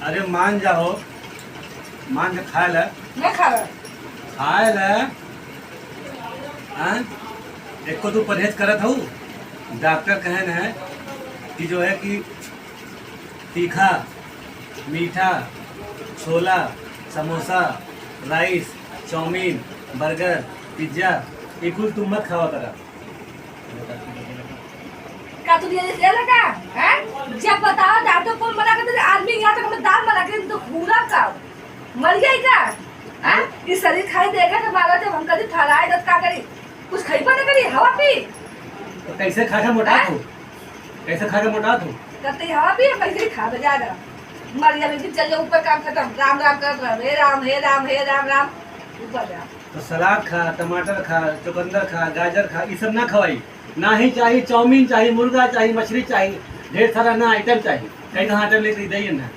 अरे मान जाओ, मान जा खाए ला। मैं खा रहा खाए ला। हाँ? एक को तू परहेज करत हूँ। डॉक्टर कहन है कि जो है कि तीखा, मीठा, chhola, samosa, rice, chowmein, burger, pizza ये कुल तुम मत खावा करा। का तू ये लगा हैं? जब बताओ डॉक्टर कौन मना करते आदमी यहाँ तक हमें दाल बना के तो पूरा का मर गई का हैं? ये शरीर खाई देगा तो मारा जब हम कभी थराए दत का करी कुछ खाई पर करी हवा पी तो कैसे खा मोटा तू? कैसे खा मोटा तू? करते हवा पी कैसे खा जाएगा मर गया लेकिन चल ऊपर काम खत्म राम राम कर रहा हे राम हे राम हे राम राम ऊपर जा। तो सलाद खा, टमाटर खा, चुकंदर खा, गाजर खा, ये सब ना खवाई। ना ही चाहिए चाउमीन चाहिए, मुर्गा चाहिए, मछली चाहिए, ढेर सारा ना आइटम चाहिए। कहीं कहाँ आइटम लेके दे ना।